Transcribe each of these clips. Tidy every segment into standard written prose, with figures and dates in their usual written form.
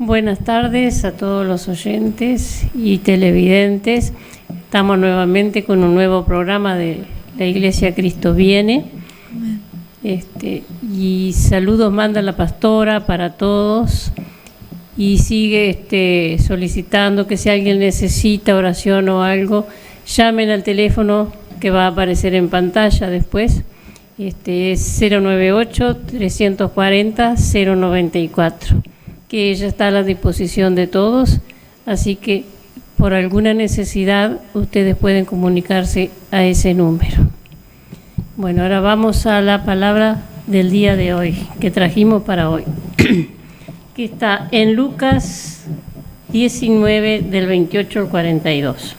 Buenas tardes a todos los oyentes y televidentes. Estamos nuevamente con un nuevo programa de la Iglesia Cristo Viene. Y saludos manda la pastora para todos y sigue solicitando que si alguien necesita oración o algo, llamen al teléfono que va a aparecer en pantalla después. Es 098-340-094. Que ella está a la disposición de todos, así que por alguna necesidad ustedes pueden comunicarse a ese número. Bueno, ahora vamos a la palabra del día de hoy, que trajimos para hoy, que está en Lucas 19, del 28 al 42.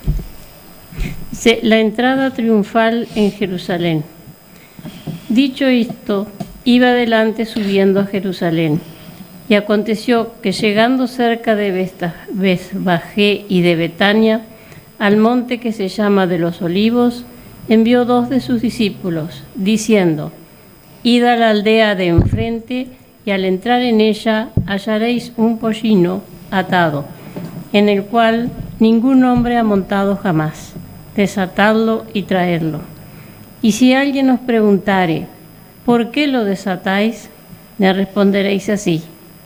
Dice, la entrada triunfal en Jerusalén. Dicho esto, iba adelante subiendo a Jerusalén. Y aconteció que llegando cerca de Betfagé y de Betania, al monte que se llama de los Olivos, envió 2 de sus discípulos, diciendo, id a la aldea de enfrente, y al entrar en ella hallaréis un pollino atado, en el cual ningún hombre ha montado jamás. Desatadlo y traedlo. Y si alguien os preguntare, ¿por qué lo desatáis?, le responderéis así,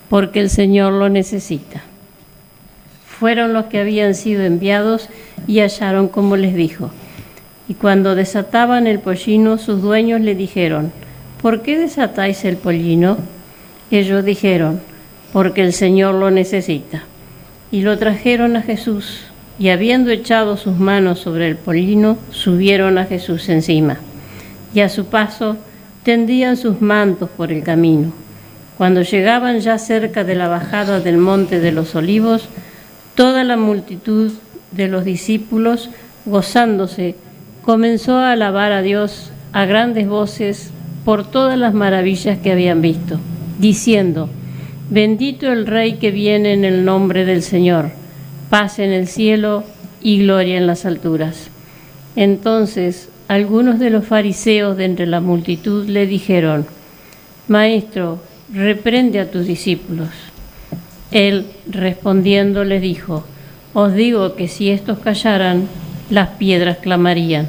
porque el Señor lo necesita. Fueron los que habían sido enviados y hallaron como les dijo. Y cuando desataban el pollino, sus dueños le dijeron, ¿por qué desatáis el pollino? Ellos dijeron, porque el Señor lo necesita. Y lo trajeron a Jesús, y habiendo echado sus manos sobre el pollino, subieron a Jesús encima. Y a su paso tendían sus mantos por el camino. Cuando llegaban ya cerca de la bajada del monte de los Olivos, toda la multitud de los discípulos, gozándose, comenzó a alabar a Dios a grandes voces por todas las maravillas que habían visto, diciendo, bendito el Rey que viene en el nombre del Señor, paz en el cielo y gloria en las alturas. Entonces, algunos de los fariseos de entre la multitud le dijeron, Maestro, reprende a tus discípulos. Él, respondiendo, les dijo, os digo que si estos callaran, las piedras clamarían.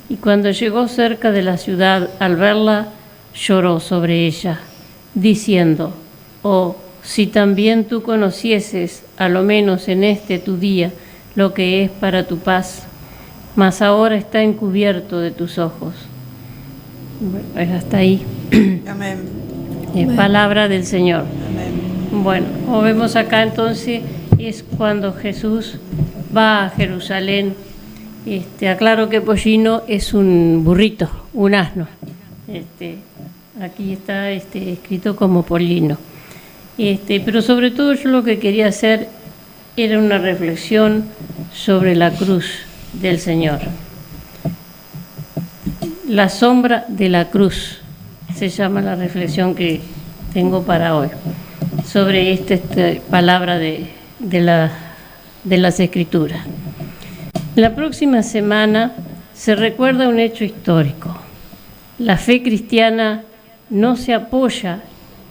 Y cuando llegó cerca de la ciudad, al verla, lloró sobre ella, diciendo, oh, si también tú conocieses, a lo menos en este tu día, lo que es para tu paz, mas ahora está encubierto de tus ojos. Bueno, hasta ahí. Amén. Es palabra del Señor. Amén. Bueno, como vemos acá entonces, es cuando Jesús va a Jerusalén. Aclaro que pollino es un burrito, un asno. Aquí está escrito como pollino. Pero sobre todo yo lo que quería hacer era una reflexión sobre la cruz del Señor. La sombra de la cruz se llama la reflexión que tengo para hoy sobre esta palabra de las Escrituras. La próxima semana se recuerda un hecho histórico. La fe cristiana no se apoya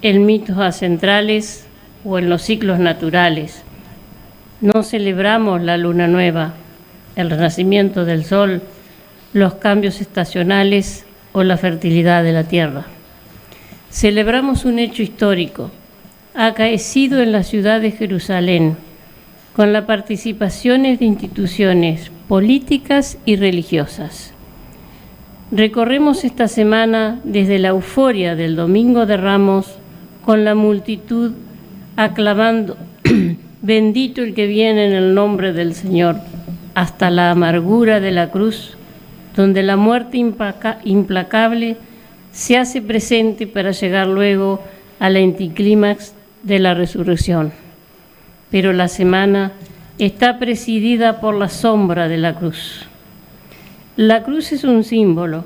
en mitos ancestrales o en los ciclos naturales. No celebramos la luna nueva, el renacimiento del sol, los cambios estacionales o la fertilidad de la tierra. Celebramos un hecho histórico, acaecido en la ciudad de Jerusalén, con la participación de instituciones políticas y religiosas. Recorremos esta semana desde la euforia del Domingo de Ramos, con la multitud aclamando, bendito el que viene en el nombre del Señor, hasta la amargura de la cruz, donde la muerte implacable se hace presente para llegar luego al anticlímax de la resurrección. Pero la semana está presidida por la sombra de la cruz. La cruz es un símbolo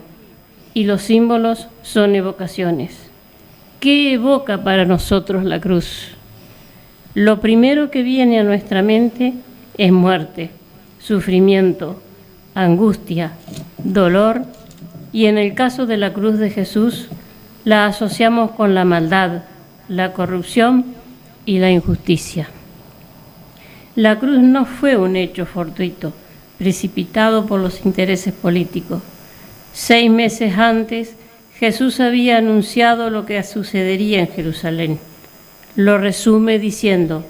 y los símbolos son evocaciones. ¿Qué evoca para nosotros la cruz? Lo primero que viene a nuestra mente es muerte, sufrimiento, angustia, dolor, y en el caso de la cruz de Jesús la asociamos con la maldad, la corrupción y la injusticia. La cruz no fue un hecho fortuito, precipitado por los intereses políticos. 6 meses antes, Jesús había anunciado lo que sucedería en Jerusalén. Lo resume diciendo: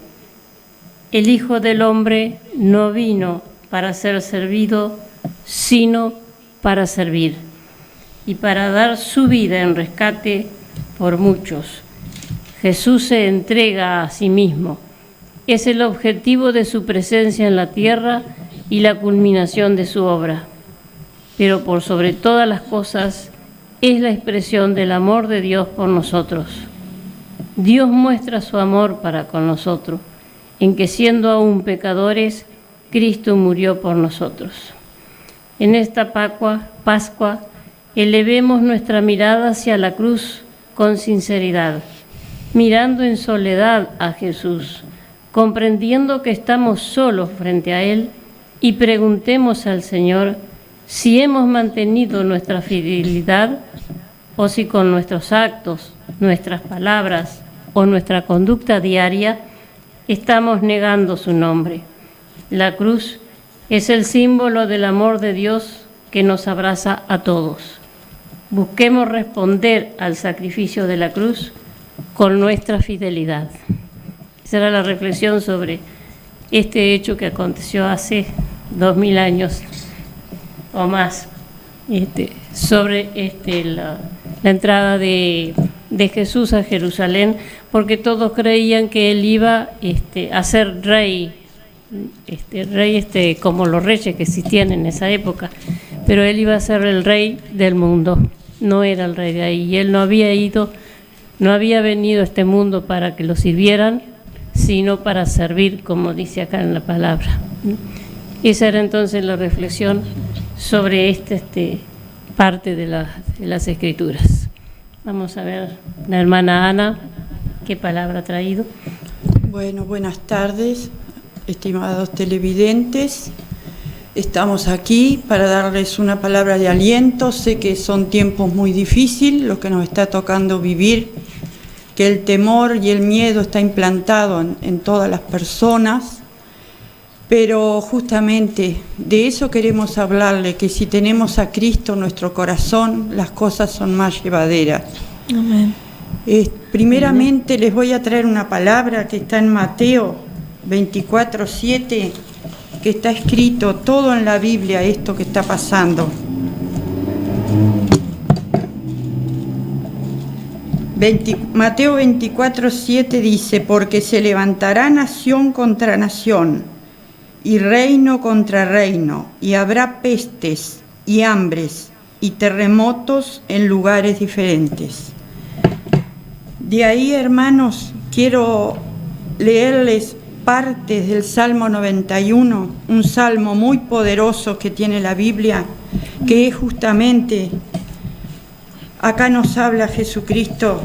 el Hijo del Hombre no vino para ser servido, sino para servir, y para dar su vida en rescate por muchos. Jesús se entrega a sí mismo. Es el objetivo de su presencia en la tierra y la culminación de su obra. Pero por sobre todas las cosas, es la expresión del amor de Dios por nosotros. Dios muestra su amor para con nosotros, en que siendo aún pecadores, Cristo murió por nosotros. En esta Pascua, elevemos nuestra mirada hacia la cruz con sinceridad, mirando en soledad a Jesús, comprendiendo que estamos solos frente a Él, y preguntemos al Señor si hemos mantenido nuestra fidelidad o si con nuestros actos, nuestras palabras o nuestra conducta diaria estamos negando su nombre. La cruz es el símbolo del amor de Dios que nos abraza a todos. Busquemos responder al sacrificio de la cruz con nuestra fidelidad. Esa era la reflexión sobre este hecho que aconteció hace 2000 años o más, sobre la entrada de Jesús a Jerusalén, porque todos creían que él iba a ser rey, como los reyes que existían en esa época, pero él iba a ser el rey del mundo, no era el rey de ahí, y él no había venido a este mundo para que lo sirvieran, sino para servir, como dice acá en la palabra. Esa era entonces la reflexión sobre parte de las Escrituras. Vamos a ver, la hermana Ana, ¿qué palabra ha traído? Bueno, buenas tardes, estimados televidentes. Estamos aquí para darles una palabra de aliento. Sé que son tiempos muy difíciles lo que nos está tocando vivir, que el temor y el miedo está implantado en todas las personas, pero justamente de eso queremos hablarle, que si tenemos a Cristo en nuestro corazón, las cosas son más llevaderas. Amén. Primeramente les voy a traer una palabra que está en Mateo 24:7, que está escrito todo en la Biblia, esto que está pasando. Mateo 24:7 dice: porque se levantará nación contra nación, y reino contra reino, y habrá pestes y hambres y terremotos en lugares diferentes. De ahí, hermanos, quiero leerles partes del Salmo 91, un salmo muy poderoso que tiene la Biblia, que es justamente, acá nos habla Jesucristo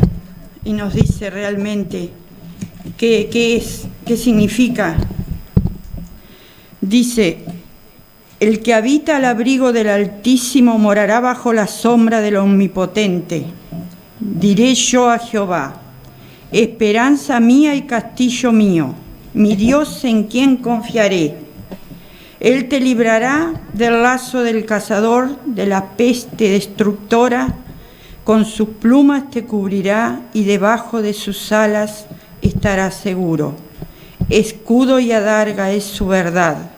y nos dice realmente qué significa. Dice: el que habita al abrigo del Altísimo morará bajo la sombra del Omnipotente. Diré yo a Jehová: esperanza mía y castillo mío, mi Dios en quien confiaré. Él te librará del lazo del cazador, de la peste destructora. Con sus plumas te cubrirá y debajo de sus alas estarás seguro. Escudo y adarga es su verdad.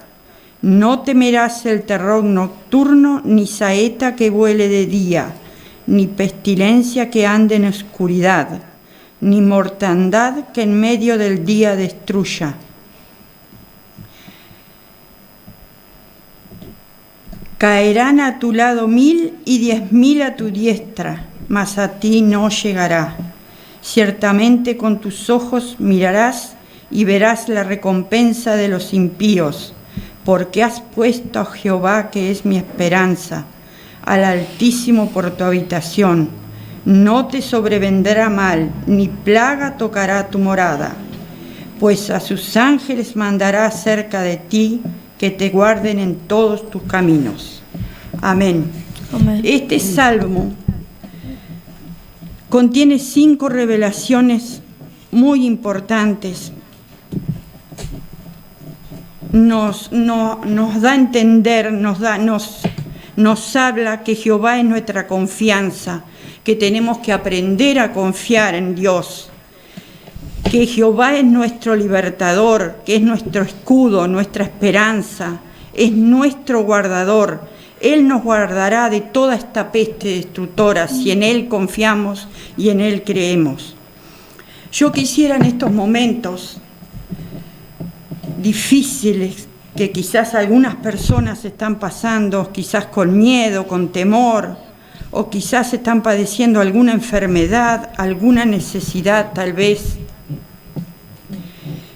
No temerás el terror nocturno, ni saeta que vuele de día, ni pestilencia que ande en oscuridad, ni mortandad que en medio del día destruya. Caerán a tu lado 1000 y 10.000 a tu diestra, mas a ti no llegará. Ciertamente con tus ojos mirarás y verás la recompensa de los impíos, porque has puesto a Jehová, que es mi esperanza, al Altísimo por tu habitación. No te sobrevendrá mal, ni plaga tocará tu morada, pues a sus ángeles mandará cerca de ti, que te guarden en todos tus caminos. Amén. Amén. Este salmo contiene 5 revelaciones muy importantes. Nos da a entender, nos habla que Jehová es nuestra confianza, que tenemos que aprender a confiar en Dios, que Jehová es nuestro libertador, que es nuestro escudo, nuestra esperanza, es nuestro guardador. Él nos guardará de toda esta peste destructora si en Él confiamos y en Él creemos. Yo quisiera en estos momentos difíciles que quizás algunas personas están pasando, quizás con miedo, con temor, o quizás están padeciendo alguna enfermedad, alguna necesidad tal vez,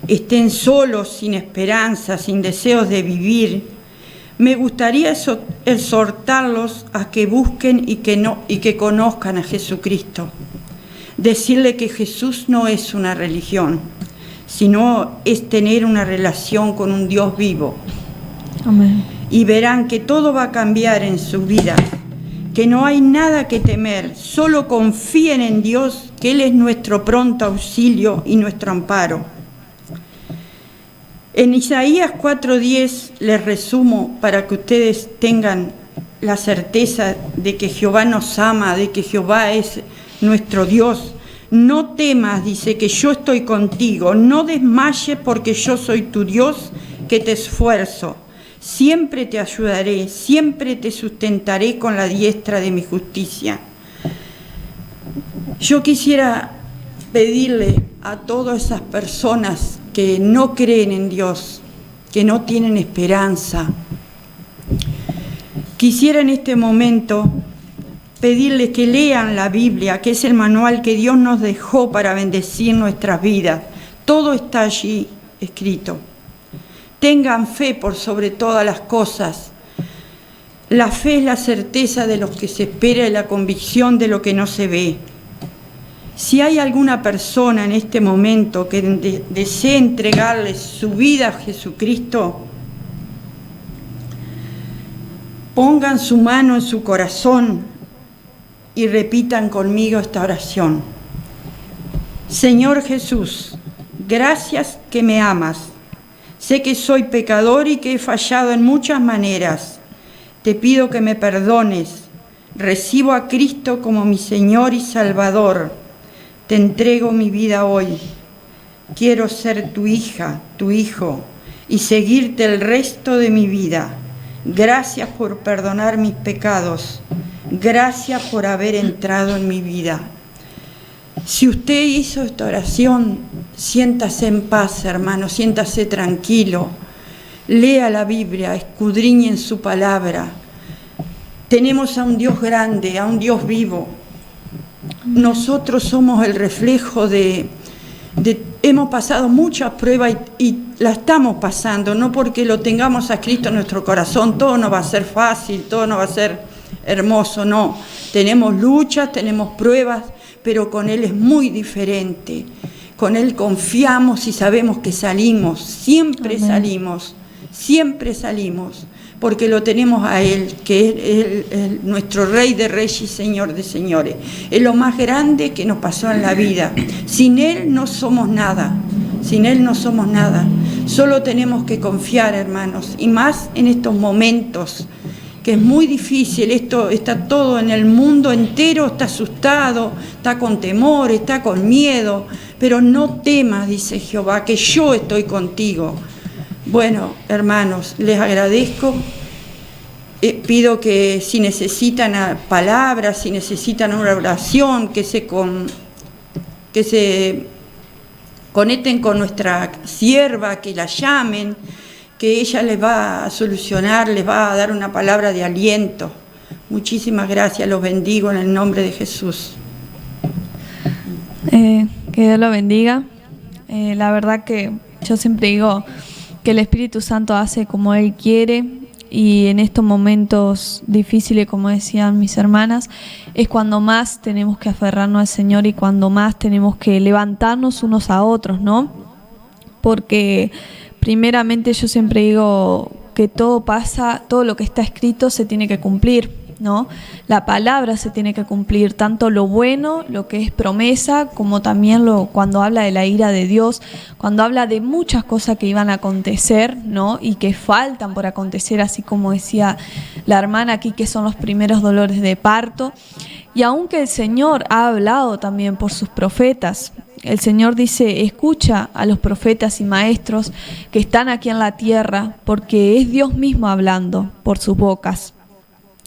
estén solos, sin esperanza, sin deseos de vivir, me gustaría exhortarlos a que busquen y que conozcan a Jesucristo. Decirle que Jesús no es una religión, sino es tener una relación con un Dios vivo. Amén. Y verán que todo va a cambiar en sus vidas, que no hay nada que temer, solo confíen en Dios, que Él es nuestro pronto auxilio y nuestro amparo. En Isaías 4:10 les resumo para que ustedes tengan la certeza de que Jehová nos ama, de que Jehová es nuestro Dios. No temas, dice, que yo estoy contigo, no desmayes porque yo soy tu Dios que te esfuerzo. Siempre te ayudaré, siempre te sustentaré con la diestra de mi justicia. Yo quisiera pedirle a todas esas personas que no creen en Dios, que no tienen esperanza, quisiera en este momento pedirles que lean la Biblia, que es el manual que Dios nos dejó para bendecir nuestras vidas. Todo está allí escrito. Tengan fe por sobre todas las cosas. La fe es la certeza de lo que se espera y la convicción de lo que no se ve. Si hay alguna persona en este momento que desee entregarle su vida a Jesucristo, pongan su mano en su corazón y repitan conmigo esta oración. Señor Jesús, gracias que me amas. Sé que soy pecador y que he fallado en muchas maneras. Te pido que me perdones. Recibo a Cristo como mi Señor y Salvador. Te entrego mi vida hoy. Quiero ser tu hija, tu hijo, y seguirte el resto de mi vida. Gracias por perdonar mis pecados. Gracias por haber entrado en mi vida. Si usted hizo esta oración, siéntase en paz, hermano, siéntase tranquilo. Lea la Biblia, escudriñe en su palabra. Tenemos a un Dios grande, a un Dios vivo. Nosotros somos el reflejo hemos pasado muchas pruebas y la estamos pasando, no porque lo tengamos a Cristo en nuestro corazón, todo no va a ser fácil, todo no va a ser hermoso, no. Tenemos luchas, tenemos pruebas, pero con Él es muy diferente. Con Él confiamos y sabemos que salimos, siempre salimos, porque lo tenemos a Él, que es nuestro Rey de Reyes y Señor de Señores. Es lo más grande que nos pasó en la vida. Sin Él no somos nada, Solo tenemos que confiar, hermanos, y más en estos momentos, que es muy difícil. Esto está todo en el mundo entero, está asustado, está con temor, está con miedo, pero no temas, dice Jehová, que yo estoy contigo. Bueno, hermanos, les agradezco. Pido que si necesitan palabras, si necesitan una oración, que se conecten con nuestra sierva, que la llamen, que ella les va a solucionar, les va a dar una palabra de aliento. Muchísimas gracias, los bendigo en el nombre de Jesús. Que Dios lo bendiga. La verdad que yo siempre digo que el Espíritu Santo hace como Él quiere, y en estos momentos difíciles, como decían mis hermanas, es cuando más tenemos que aferrarnos al Señor y cuando más tenemos que levantarnos unos a otros, ¿no? Porque primeramente yo siempre digo que todo pasa, todo lo que está escrito se tiene que cumplir, ¿no? La palabra se tiene que cumplir, tanto lo bueno, lo que es promesa, como también cuando habla de la ira de Dios, cuando habla de muchas cosas que iban a acontecer, ¿no? Y que faltan por acontecer, así como decía la hermana aquí, que son los primeros dolores de parto. Y aunque el Señor ha hablado también por sus profetas, el Señor dice: escucha a los profetas y maestros que están aquí en la tierra, porque es Dios mismo hablando por sus bocas.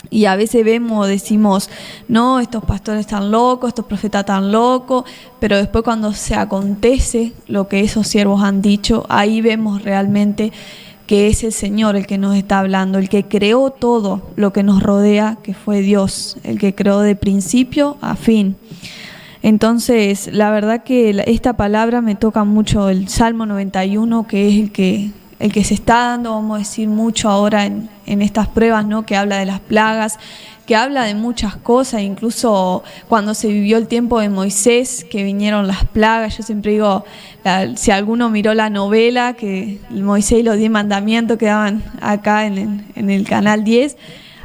Y a veces decimos, no, estos pastores están locos, estos profetas están locos, pero después cuando se acontece lo que esos siervos han dicho, ahí vemos realmente que es el Señor el que nos está hablando, el que creó todo lo que nos rodea, que fue Dios, el que creó de principio a fin. Entonces, la verdad que esta palabra me toca mucho, el Salmo 91, que es el que se está dando, vamos a decir, mucho ahora en estas pruebas, ¿no? Que habla de las plagas, que habla de muchas cosas, incluso cuando se vivió el tiempo de Moisés, que vinieron las plagas. Yo siempre digo, si alguno miró la novela, que Moisés y los 10 mandamientos que daban acá en el canal 10,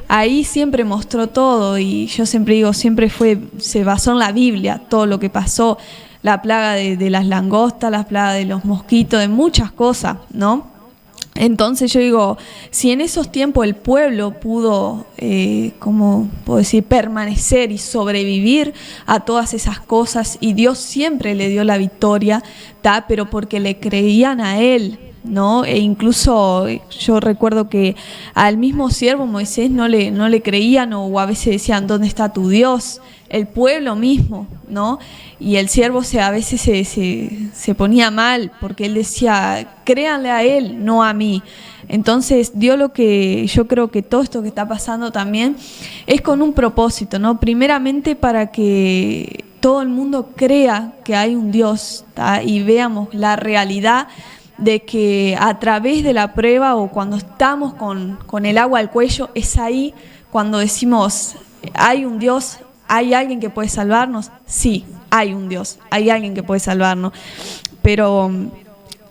ahí siempre mostró todo, y yo siempre digo, se basó en la Biblia, todo lo que pasó, la plaga de las langostas, la plaga de los mosquitos, de muchas cosas, ¿no? Entonces yo digo, si en esos tiempos el pueblo pudo, ¿cómo puedo decir?, permanecer y sobrevivir a todas esas cosas, y Dios siempre le dio la victoria, ¿tá? Pero porque le creían a Él, ¿no? E incluso yo recuerdo que al mismo siervo Moisés no le creían, o a veces decían, ¿dónde está tu Dios? El pueblo mismo, ¿no? Y el siervo a veces se ponía mal, porque él decía, créanle a él, no a mí. Entonces Dios, lo que yo creo que todo esto que está pasando también es con un propósito, ¿no? Primeramente para que todo el mundo crea que hay un Dios, ¿tá? Y veamos la realidad de que a través de la prueba, o cuando estamos con el agua al cuello, es ahí cuando decimos, hay un Dios, hay alguien que puede salvarnos. Sí, hay un Dios, hay alguien que puede salvarnos. Pero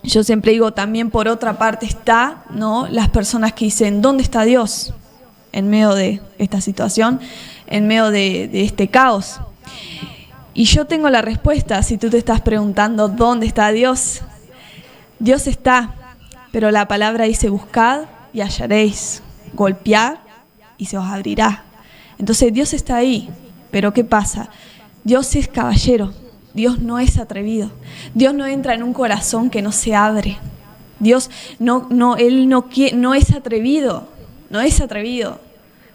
yo siempre digo, también por otra parte está, ¿no?, las personas que dicen, ¿dónde está Dios en medio de esta situación, en medio de este caos? Y yo tengo la respuesta. Si tú te estás preguntando, ¿dónde está Dios? Dios está, pero la palabra dice, buscad y hallaréis, golpead y se os abrirá. Entonces Dios está ahí, pero ¿qué pasa? Dios es caballero, Dios no es atrevido, Dios no entra en un corazón que no se abre. Dios Él no es atrevido, no es atrevido.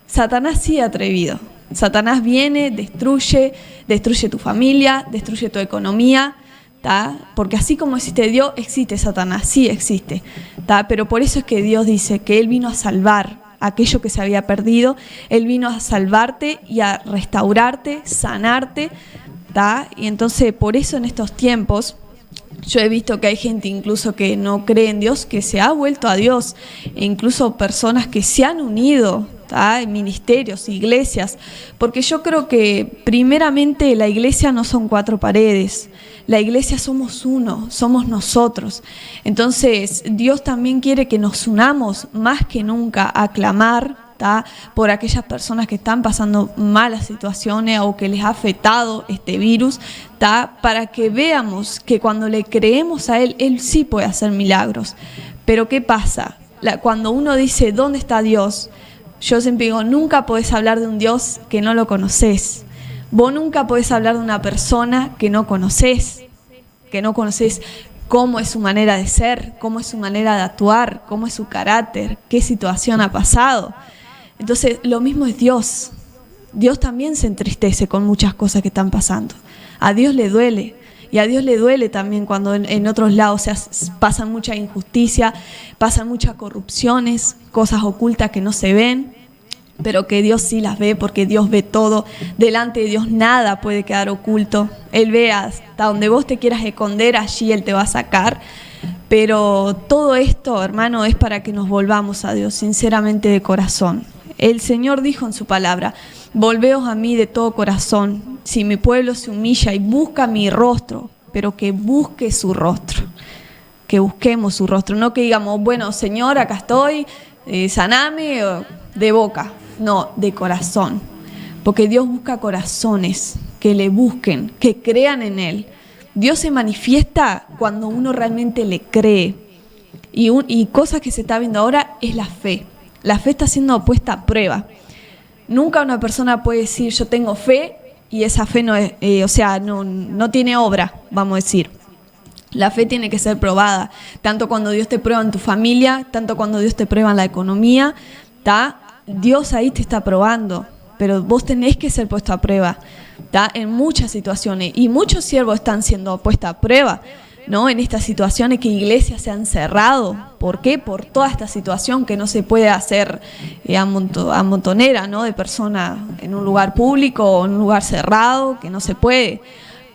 Satanás sí es atrevido. Satanás viene, destruye tu familia, destruye tu economía, ¿tá? Porque así como existe Dios, existe Satanás, sí existe, ¿tá? Pero por eso es que Dios dice que Él vino a salvar aquello que se había perdido. Él vino a salvarte y a restaurarte, sanarte, ¿tá? Y entonces por eso en estos tiempos yo he visto que hay gente incluso que no cree en Dios, que se ha vuelto a Dios, e incluso personas que se han unido, ¿tá?, en ministerios, iglesias, porque yo creo que primeramente la iglesia no son 4 paredes, la iglesia somos uno, somos nosotros. Entonces Dios también quiere que nos unamos más que nunca a clamar, ¿tá?, por aquellas personas que están pasando malas situaciones o que les ha afectado este virus, ¿tá?, para que veamos que cuando le creemos a Él, Él sí puede hacer milagros. Pero ¿qué pasa? Cuando uno dice, ¿dónde está Dios?, yo siempre digo, nunca podés hablar de un Dios que no lo conocés. Vos nunca podés hablar de una persona que no conocés cómo es su manera de ser, cómo es su manera de actuar, cómo es su carácter, qué situación ha pasado. Entonces, lo mismo es Dios. Dios también se entristece con muchas cosas que están pasando. A Dios le duele. Y a Dios le duele también cuando en otros lados pasan mucha injusticia, pasan muchas corrupciones, cosas ocultas que no se ven, pero que Dios sí las ve, porque Dios ve todo. Delante de Dios nada puede quedar oculto. Él ve hasta donde vos te quieras esconder, allí Él te va a sacar. Pero todo esto, hermano, es para que nos volvamos a Dios, sinceramente, de corazón. El Señor dijo en su palabra, volveos a mí de todo corazón, si mi pueblo se humilla y busca mi rostro, pero que busque su rostro, que busquemos su rostro, no que digamos, bueno, Señor, acá estoy, saname de boca, No, de corazón. Porque Dios busca corazones que le busquen, que crean en Él. Dios se manifiesta cuando uno realmente le cree. Y cosa que se está viendo ahora es la fe. La fe está siendo puesta a prueba. Nunca una persona puede decir yo tengo fe y esa fe no es, no tiene obra, vamos a decir. La fe tiene que ser probada, tanto cuando Dios te prueba en tu familia, tanto cuando Dios te prueba en la economía, ¿tá? Dios ahí te está probando, pero vos tenés que ser puesto a prueba, ¿tá? En muchas situaciones, y muchos siervos están siendo puestos a prueba, ¿no? En estas situaciones que iglesias se han cerrado. ¿Por qué? Por toda esta situación que no se puede hacer a montonera, ¿no? De personas en un lugar público o en un lugar cerrado, que no se puede.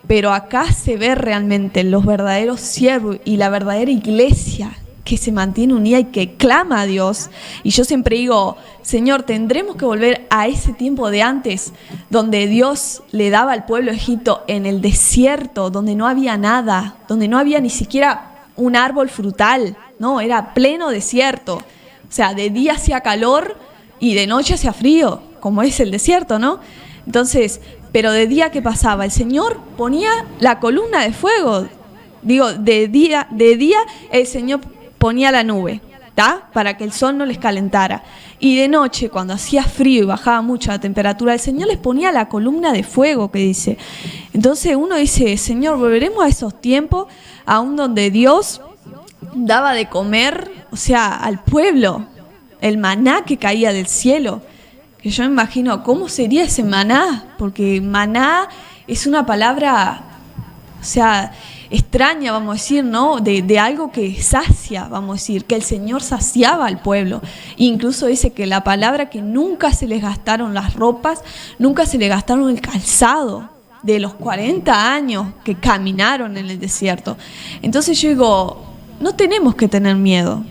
Pero acá se ve realmente los verdaderos siervos y la verdadera iglesia que se mantiene unida y que clama a Dios. Y yo siempre digo, Señor, tendremos que volver a ese tiempo de antes, donde Dios le daba al pueblo de Egipto en el desierto, donde no había nada, donde no había ni siquiera un árbol frutal, no, era pleno desierto. O sea, de día hacía calor y de noche hacía frío, como es el desierto, ¿no? Entonces, pero de día, ¿qué pasaba? El Señor ponía la columna de fuego. Digo, de día el Señor ponía la nube, ¿tá? Para que el sol no les calentara. Y de noche, cuando hacía frío y bajaba mucho la temperatura, el Señor les ponía la columna de fuego, que dice. Entonces uno dice, Señor, volveremos a esos tiempos, aún donde Dios daba de comer, o sea, al pueblo, el maná que caía del cielo. Que yo me imagino, ¿cómo sería ese maná? Porque maná es una palabra, o sea, extraña, vamos a decir, ¿no? De algo que sacia, vamos a decir, que el Señor saciaba al pueblo. Incluso dice que la palabra que nunca se les gastaron las ropas, nunca se les gastaron el calzado de los 40 años que caminaron en el desierto. Entonces yo digo, no tenemos que tener miedo,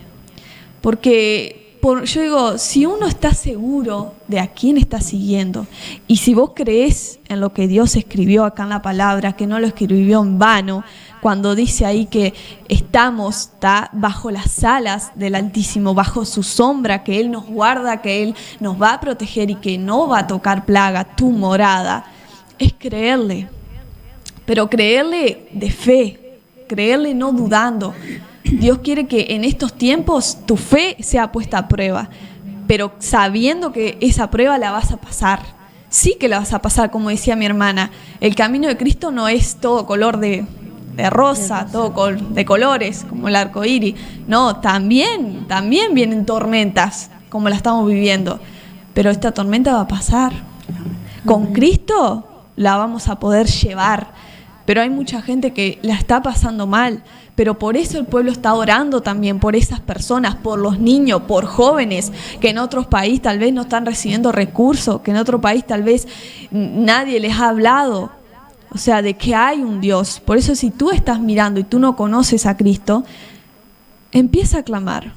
porque yo digo, si uno está seguro de a quién está siguiendo, y si vos creés en lo que Dios escribió acá en la palabra, que no lo escribió en vano, cuando dice ahí que estamos bajo las alas del Altísimo, bajo su sombra, que Él nos guarda, que Él nos va a proteger y que no va a tocar plaga tu morada, es creerle, pero creerle de fe, creerle no dudando. Dios quiere que en estos tiempos tu fe sea puesta a prueba, pero sabiendo que esa prueba la vas a pasar. Sí que la vas a pasar, como decía mi hermana. El camino de Cristo no es todo color de rosa, todo de colores, como el arco iris. No, también vienen tormentas, como la estamos viviendo. Pero esta tormenta va a pasar. Con Cristo la vamos a poder llevar. Pero hay mucha gente que la está pasando mal. Pero por eso el pueblo está orando también por esas personas, por los niños, por jóvenes que en otros países tal vez no están recibiendo recursos, que en otro país tal vez nadie les ha hablado, o sea, de que hay un Dios. Por eso si tú estás mirando y tú no conoces a Cristo, empieza a clamar,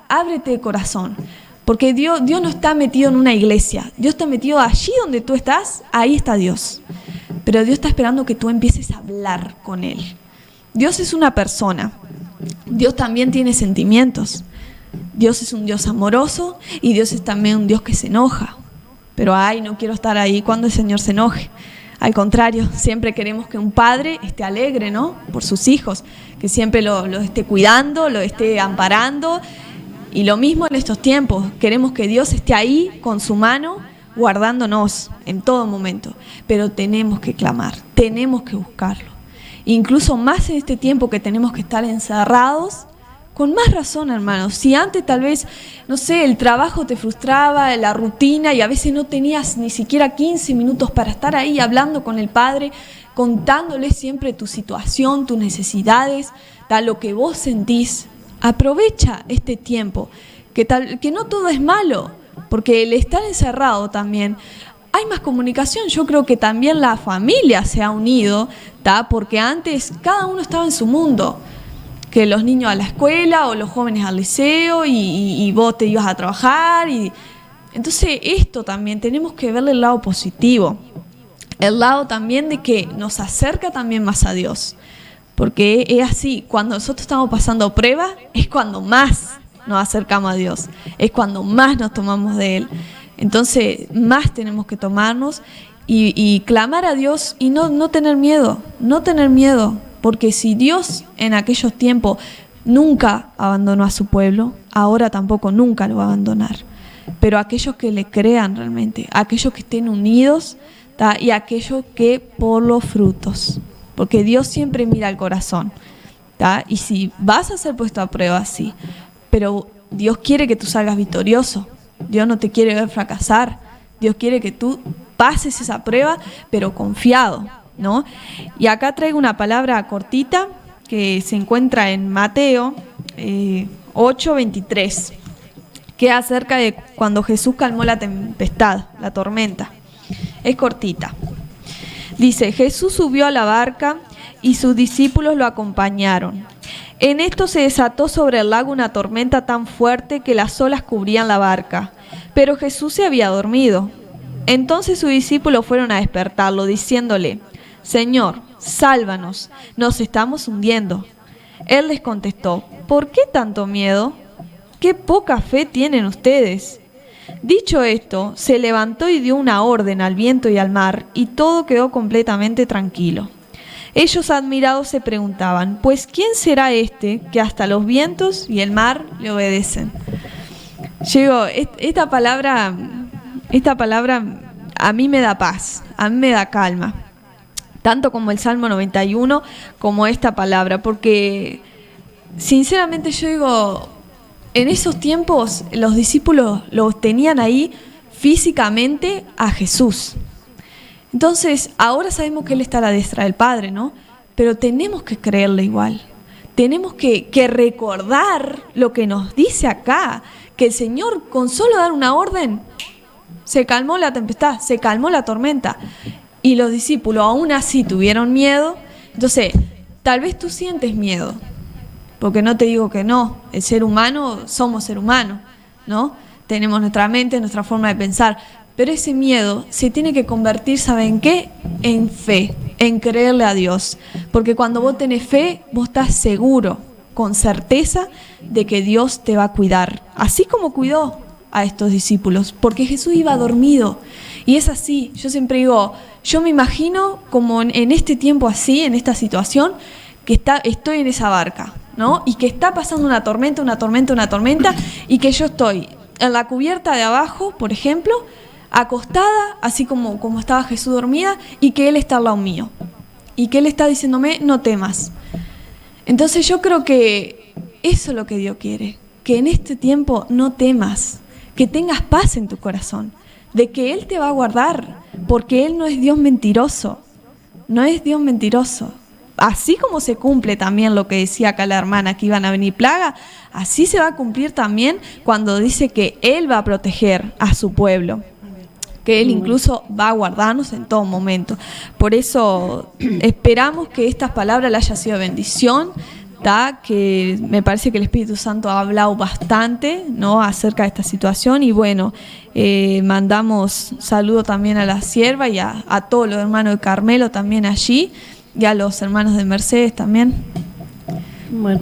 ábrete de corazón, porque Dios no está metido en una iglesia, Dios está metido allí donde tú estás, ahí está Dios. Pero Dios está esperando que tú empieces a hablar con Él. Dios es una persona. Dios también tiene sentimientos. Dios es un Dios amoroso y Dios es también un Dios que se enoja. Pero no quiero estar ahí cuando el Señor se enoje. Al contrario, siempre queremos que un padre esté alegre, ¿no? Por sus hijos, que siempre lo esté cuidando, lo esté amparando. Y lo mismo en estos tiempos. Queremos que Dios esté ahí con su mano, guardándonos en todo momento. Pero tenemos que clamar, tenemos que buscarlo. Incluso más en este tiempo que tenemos que estar encerrados, con más razón, hermanos. Si antes tal vez, no sé, el trabajo te frustraba, la rutina, y a veces no tenías ni siquiera 15 minutos para estar ahí hablando con el Padre, contándole siempre tu situación, tus necesidades, lo que vos sentís. Aprovecha este tiempo, que no todo es malo, porque el estar encerrado también, hay más comunicación. Yo creo que también la familia se ha unido, porque antes cada uno estaba en su mundo, que los niños a la escuela o los jóvenes al liceo y vos te ibas a trabajar. Entonces esto también tenemos que verle el lado positivo, el lado también de que nos acerca también más a Dios, porque es así, cuando nosotros estamos pasando pruebas es cuando más nos acercamos a Dios, es cuando más nos tomamos de Él. Entonces, más tenemos que tomarnos y clamar a Dios y no tener miedo, porque si Dios en aquellos tiempos nunca abandonó a su pueblo, ahora tampoco nunca lo va a abandonar. Pero aquellos que le crean realmente, aquellos que estén unidos, ¿tá? Y aquellos que por los frutos, porque Dios siempre mira el corazón, ¿tá? Y si vas a ser puesto a prueba, sí, pero Dios quiere que tú salgas victorioso, Dios no te quiere ver fracasar, Dios quiere que tú pases esa prueba, pero confiado, ¿no? Y acá traigo una palabra cortita que se encuentra en Mateo 8:23, que es acerca de cuando Jesús calmó la tempestad, la tormenta. Es cortita. Dice: Jesús subió a la barca y sus discípulos lo acompañaron. En esto se desató sobre el lago una tormenta tan fuerte que las olas cubrían la barca, pero Jesús se había dormido. Entonces sus discípulos fueron a despertarlo, diciéndole: Señor, sálvanos, nos estamos hundiendo. Él les contestó: ¿por qué tanto miedo? ¡Qué poca fe tienen ustedes! Dicho esto, se levantó y dio una orden al viento y al mar, y todo quedó completamente tranquilo. Ellos, admirados, se preguntaban: ¿pues quién será este que hasta los vientos y el mar le obedecen? Esta palabra a mí me da paz, a mí me da calma, tanto como el Salmo 91 como esta palabra, porque sinceramente yo digo, en esos tiempos los discípulos los tenían ahí físicamente a Jesús. Entonces, ahora sabemos que Él está a la diestra del Padre, ¿no? Pero tenemos que creerle igual. Tenemos que recordar lo que nos dice acá, que el Señor, con solo dar una orden, se calmó la tempestad, se calmó la tormenta. Y los discípulos aún así tuvieron miedo. Entonces, tal vez tú sientes miedo, porque no te digo que no, el ser humano, somos ser humanos, ¿no? Tenemos nuestra mente, nuestra forma de pensar, pero ese miedo se tiene que convertir, ¿saben qué? En fe, en creerle a Dios, porque cuando vos tenés fe, vos estás seguro, con certeza, de que Dios te va a cuidar, así como cuidó a estos discípulos, porque Jesús iba dormido, y es así. Yo siempre digo, yo me imagino como en este tiempo así, en esta situación, que estoy en esa barca, ¿no? Y que está pasando una tormenta, y que yo estoy en la cubierta de abajo, por ejemplo, acostada, así como estaba Jesús dormida, y que Él está al lado mío, y que Él está diciéndome: no temas. Entonces yo creo que eso es lo que Dios quiere, que en este tiempo no temas, que tengas paz en tu corazón, de que Él te va a guardar, porque Él no es Dios mentiroso, no es Dios mentiroso. Así como se cumple también lo que decía acá la hermana, que iban a venir plagas, así se va a cumplir también cuando dice que Él va a proteger a su pueblo, que Él incluso va a guardarnos en todo momento. Por eso esperamos que estas palabras le haya sido bendición, ¿tá? Que me parece que el Espíritu Santo ha hablado bastante, ¿no?, acerca de esta situación. Y bueno, mandamos saludo también a la sierva y a todos los hermanos de Carmelo también allí, y a los hermanos de Mercedes también. Bueno,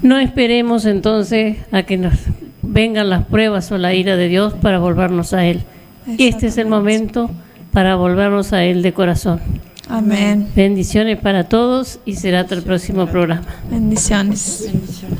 no esperemos entonces a que nos vengan las pruebas o la ira de Dios para volvernos a Él. Este es el momento para volvernos a Él de corazón. Amén. Bendiciones para todos y será hasta el próximo programa. Bendiciones. Bendiciones.